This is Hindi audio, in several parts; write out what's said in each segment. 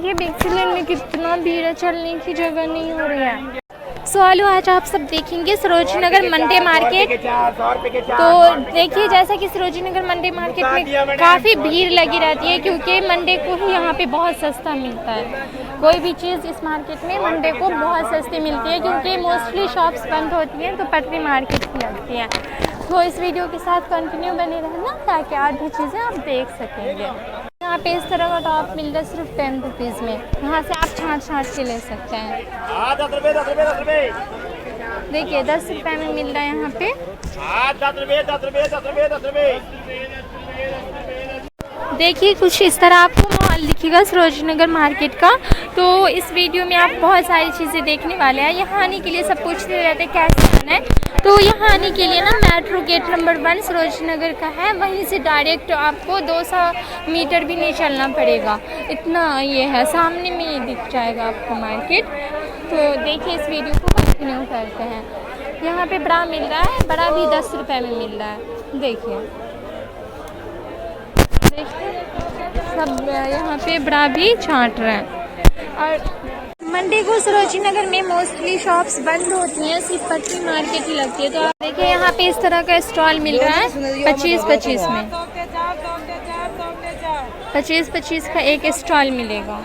देखिए बिग सिलेन में कितना भीड़ है, चलने की जगह नहीं हो रही है। हेलो, आज आप सब देखेंगे सरोजनी नगर मंडे मार्केट। तो देखिए जैसा कि सरोजनी नगर मंडे मार्केट में काफ़ी भीड़ लगी रहती है, क्योंकि मंडे को ही यहाँ पे बहुत सस्ता मिलता है। कोई भी चीज़ इस मार्केट में मंडे को बहुत सस्ती मिलती है, क्योंकि मोस्टली शॉप्स बंद होती हैं तो पटरी मार्केट की लगती हैं। तो इस वीडियो के साथ कंटिन्यू बने रहना ताकि और भी चीज़ें आप देख सकेंगे। यहाँ पे इस तरह का टॉप मिल रहा है सिर्फ 10 रुपीज़ में। यहाँ से आप छाँट के ले सकते हैं। 10 रुपये देखिए 10 रुपये में मिल रहा है यहाँ पे। 10 रुपये। देखिए कुछ इस तरह आपको माहौल दिखेगा सरोजनी नगर मार्केट का। तो इस वीडियो में आप बहुत सारी चीज़ें देखने वाले हैं। यहाँ आने के लिए सब पूछते रहते हैं कैसे आना है। तो यहाँ आने के लिए ना metro gate number 1 Sarojini Nagar का है, वहीं से डायरेक्ट आपको 200 मीटर भी नहीं चलना पड़ेगा। इतना ये है, सामने में ये दिख जाएगा आपको मार्केट। तो देखिए इस वीडियो को कंटिन्यू करते हैं। यहाँ पे बड़ा मिल रहा है, बड़ा भी 10 रुपये में मिल रहा है। देखिए सब यहाँ पे बड़ा भी छाँट रहे हैं। और मंडे को सरोजनी नगर में मोस्टली शॉप्स बंद होती हैं, सिर्फ पटरी मार्केट ही लगती है। तो आप देखिए यहाँ पे इस तरह का स्टॉल मिल रहा है 25-25 में। 25-25 का एक स्टॉल मिलेगा।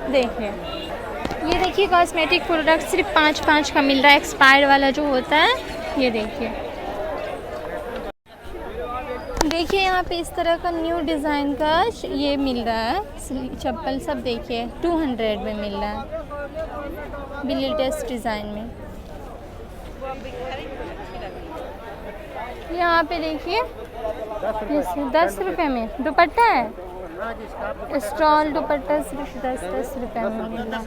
देखिए ये देखिए कॉस्मेटिक प्रोडक्ट सिर्फ 5-5 का मिल रहा है, एक्सपायर्ड वाला जो होता है। ये देखिए यहाँ पे इस तरह का न्यू डिज़ाइन का ये मिल रहा है चप्पल सब। देखिए 200 में मिल रहा है, भी लेटेस्ट डिज़ाइन में। यहाँ पे देखिए 10 रुपये में दुपट्टा है, स्टॉल दुपट्टा सिर्फ 10 रुपये में मिल रहा है।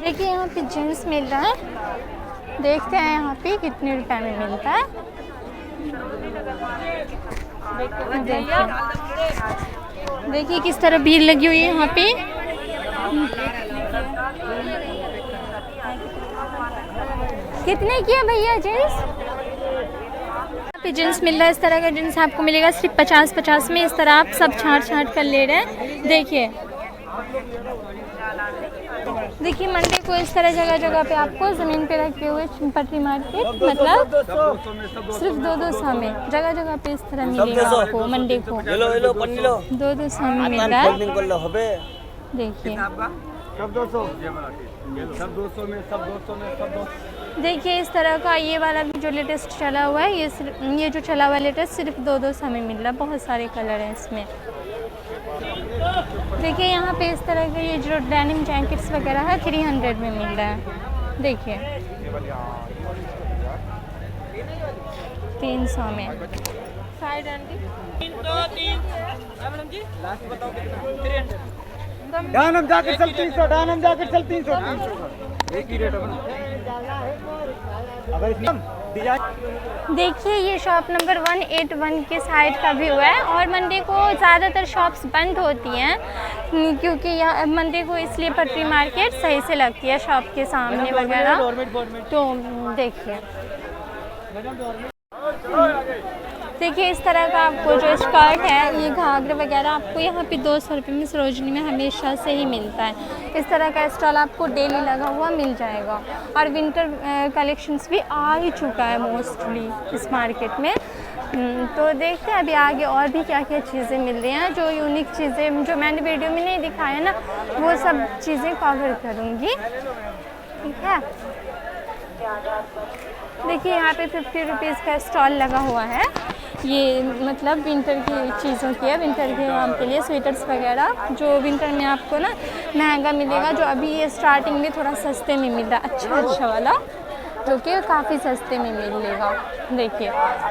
देखिए यहाँ पे जीन्स मिल रहा है, देखते हैं यहाँ पे कितने रुपए में मिलता है। देखिए किस तरह भीड़ लगी हुई है यहाँ पे। कितने की है भैया जीन्स? यहाँ पे जीन्स मिल रहा है, इस तरह का जीन्स आपको मिलेगा सिर्फ 50-50 में। इस तरह आप सब छाँट कर ले रहे हैं। देखिए मंडे को इस तरह जगह जगह पे आपको ज़मीन पे रखे हुए पटरी मार्केट, मतलब सिर्फ 200 में जगह जगह पे इस तरह मिलेगा आपको। मंडे को 200 में मिल रहा है। देखिए देखिए इस तरह का ये वाला भी जो लेटेस्ट चला हुआ है, ये जो चला हुआ है लेटेस्ट सिर्फ 200 में मिल रहा है। बहुत सारे कलर हैं इसमें। देखिए यहाँ पे इस तरह के ये जो डेनिम जैकेट्स वगैरह है 300 में मिल रहा है। देखिए 300 में। डानम जाकर चल 300, डानम जाकर चल 300 एक ही रेट है। देखिए ये शॉप नंबर 181 के साइड का व्यू है। और मंडे को ज़्यादातर शॉप्स बंद होती हैं, क्योंकि यह मंडे को इसलिए पटरी मार्केट सही से लगती है शॉप के सामने वगैरह। तो देखिए इस तरह का आपको जो स्कर्ट है, ये घाघरे वगैरह आपको यहाँ पे 200 रुपये में सरोजनी में हमेशा से ही मिलता है। इस तरह का स्टॉल आपको डेली लगा हुआ मिल जाएगा। और विंटर कलेक्शंस भी आ ही चुका है मोस्टली इस मार्केट में। तो देखते हैं अभी आगे और भी क्या क्या चीज़ें मिल रही हैं। जो यूनिक चीज़ें जो मैंने वीडियो में नहीं दिखाया ना, वो सब चीज़ें कवर करूँगी। ठीक है, देखिए यहाँ पे 50 रुपीज़ का स्टॉल लगा हुआ है। ये मतलब विंटर की चीज़ों की है, विंटर के काम के लिए स्वेटर्स वगैरह जो विंटर में आपको ना महंगा मिलेगा, जो अभी ये स्टार्टिंग में थोड़ा सस्ते में मिल रहा है। अच्छा वाला जो कि काफ़ी सस्ते में मिलेगा। देखिए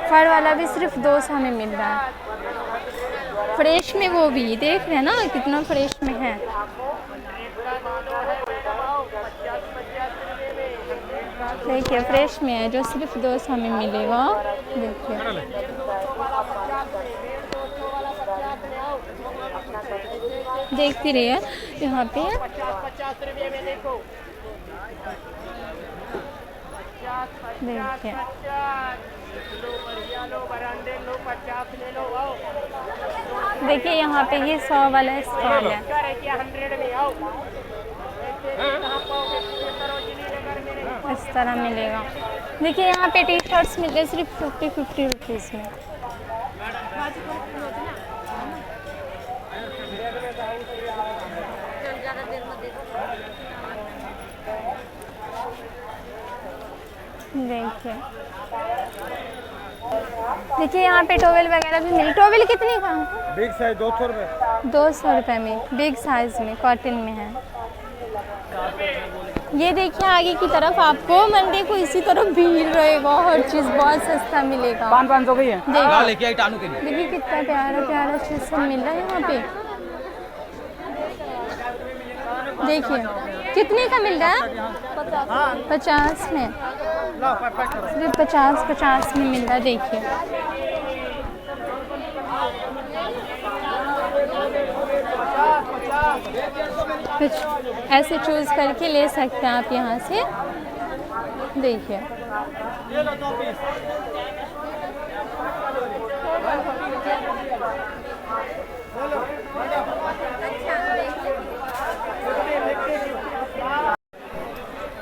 फर वाला भी सिर्फ 200 में मिल रहा है। फ्रेश में वो भी देख रहे हैं ना कितना फ्रेश में है। देखिए फ्रेश में है जो सिर्फ 200 में मिलेगा। देखिए देखती रहिए यहाँ पे। देखिए देखिए यहाँ पे ये 100 वाला स्टॉल है, इस तरह मिलेगा। देखिए यहाँ पे टी शर्ट्स मिलते हैं सिर्फ 50 रुपीज़ में। देखिए यहाँ पे टॉवेल वगैरह भी मिले। टॉवेल कितने का? बिग साइज 200 रुपये। 200 रुपये में बिग साइज में कॉटन में है। ये देखिए आगे की तरफ आपको मंडे को इसी तरफ भीड़ रहेगा, हर चीज़ बहुत सस्ता मिलेगा। 500 की है। देखिए कितना प्यारा प्यारा चीज़ सब मिल रहा है यहाँ पे। देखिए कितने का मिल रहा है? 50 में, सिर्फ 50 में मिल रहा है। देखिए कुछ ऐसे चूज़ करके ले सकते हैं आप यहाँ से। देखिए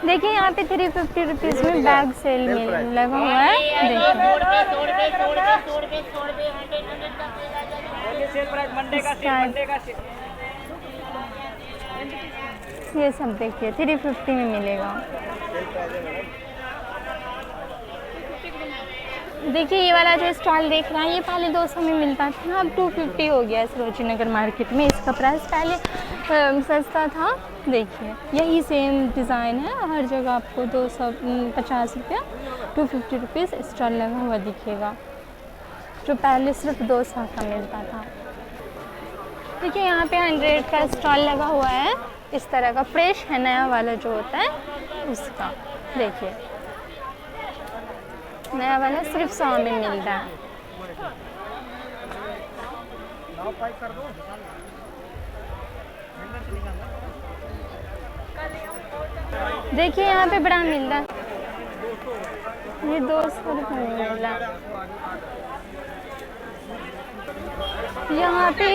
देखिए यहाँ पे 350 रुपीज़ में बैग सेल लगा हुआ है। ये सब देखिए 350 में मिलेगा। देखिए ये वाला जो स्टॉल देख रहे हैं ये पहले 200 में मिलता था, अब 250 हो गया सरोजिनी नगर मार्केट में। इसका प्राइस पहले सस्ता था। देखिए यही सेम डिज़ाइन है, हर जगह आपको 250 रुपया 250 रुपीज़ स्टॉल लगा हुआ दिखेगा, जो पहले सिर्फ 200 का मिलता था। देखिए यहाँ पे 100 का स्टॉल लगा हुआ है, इस तरह का फ्रेश है, नया वाला जो होता है उसका। देखिए नया वाला सिर्फ 100 में मिल रहा है। देखिए यहाँ पे बड़ा मिल रहा है, ये 200 रुपये में मिल रहा है। यहाँ पे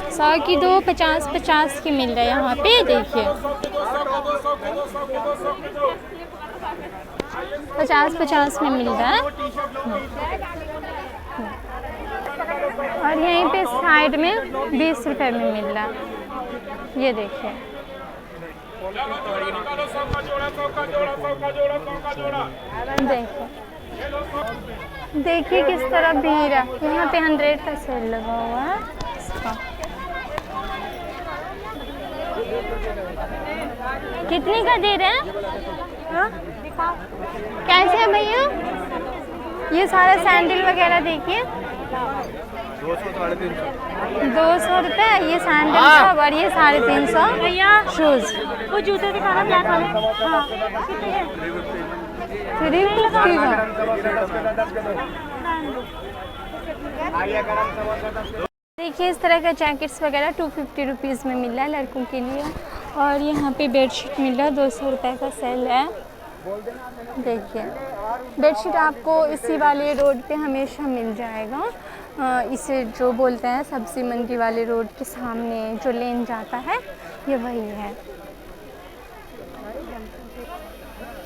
100 की 2 50 की मिल रहा है यहाँ पे। देखिए 50 में मिल रहा है। और यहीं पे साइड में 20 रुपए में मिल रहा है। ये देखिए देखिए किस तरह भीड़ है। यहाँ पे 100 का सेल लगा हुआ है इसका। कितने का दे रहे हैं? हाँ? कैसे है भैया? ये सारा सैंडल वगैरह देखिए 200 रुपये ये सैंडल सब, और ये 350 भैया शूज़। वो जूते दिखाना ब्लैक वाले। हाँ 350 का। देखिए इस तरह का जैकेट्स वगैरह 250 रुपीज़ में मिल रहा है लड़कों के लिए। और यहाँ पे बेडशीट मिल रहा है, 200 रुपये का सेल है। देखिए बेडशीट आपको इसी वाले रोड पे हमेशा मिल जाएगा। इसे जो बोलते हैं सब्जी मंडी वाले रोड के सामने जो लेन जाता है, ये वही है।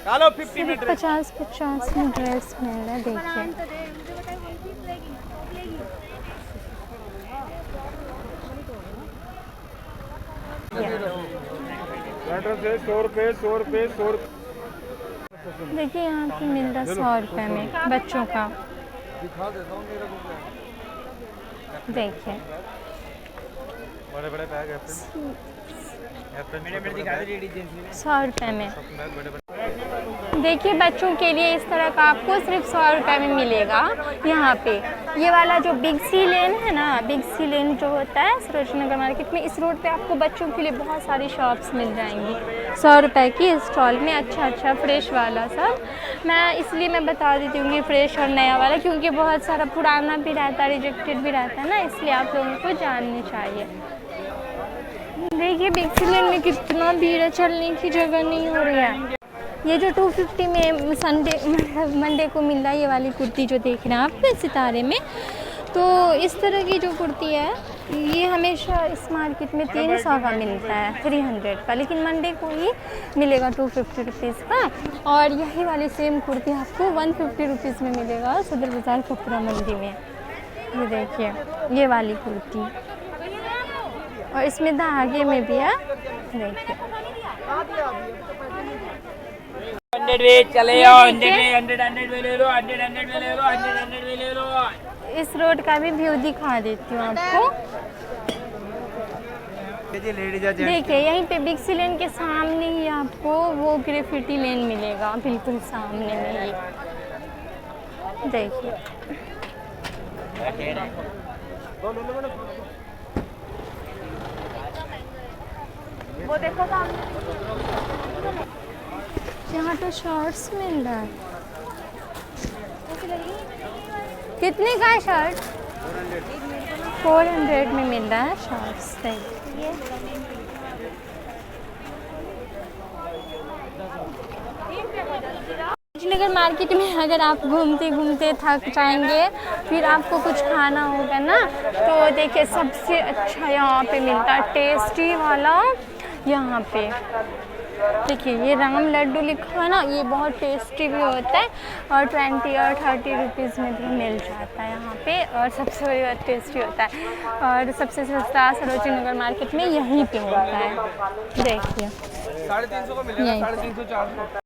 50 में ड्रेस मिल रहा है। देखिए देखिए यहाँ पे मिल रहा 100 रुपये में बच्चों का। देखिए बड़े बड़े बैग है 100 रुपये में। देखिए बच्चों के लिए इस तरह का आपको सिर्फ 100 रुपये में मिलेगा यहाँ पे। ये वाला जो बिग सी लेन है ना, बिग सी लेन जो होता है सरोजिनी नगर मार्केट में, इस रोड पे आपको बच्चों के लिए बहुत सारी शॉप्स मिल जाएंगी 100 रुपये की स्टॉल में। अच्छा फ्रेश वाला सब। मैं इसलिए मैं बता देती हूँ फ्रेश और नया वाला, क्योंकि बहुत सारा पुराना भी रहता है, रिजेक्टेड भी रहता है ना, इसलिए आप लोगों को जाननी चाहिए। देखिए बिग सी लेन में कितना भीड़ है, चलने की जगह नहीं हो रही है। ये जो 250 में संडे मंडे को मिल रहा है, ये वाली कुर्ती जो देख रहे हैं आप सितारे में, तो इस तरह की जो कुर्ती है ये हमेशा इस मार्केट में 300 का मिलता है, 300 का, लेकिन मंडे को ही मिलेगा 250 रुपीज़ का। और यही वाली सेम कुर्ती आपको 150 रुपीज़ में मिलेगा सदर बाज़ार कपड़ा मंडी में। ये देखिए ये वाली कुर्ती, और इसमें धागे में भी है, देखिए 100 चले आओ, 100 में ले लो, 100 में ले लो, 100 में ले लो। इस रोड का भी व्यू दिखा देती हूँ आपको। देखिए यहीं पे बिग सी लेन के सामने ही आपको वो ग्रेफिटी लेन मिलेगा, बिल्कुल सामने में ही। देखिए वो देखो सामने, यहाँ तो शर्ट्स मिल रहा है। कितने का है शर्ट? 400 में मिल रहा है शर्ट्स। देखिए नगर मार्केट में अगर आप घूमते घूमते थक जाएंगे, फिर आपको कुछ खाना होगा ना, तो देखिए सबसे अच्छा यहाँ पे मिलता है टेस्टी वाला। यहाँ पे देखिए ये राम लड्डू लिखा है ना, ये बहुत टेस्टी भी होता है और 20 और 30 रुपीज़ में भी मिल जाता है यहाँ पे, और सबसे बड़ी बात टेस्टी होता है। और सबसे सस्ता सरोजिनी नगर मार्केट में यहीं पे होता है। देखिए 350 का मिलेगा, 350 400।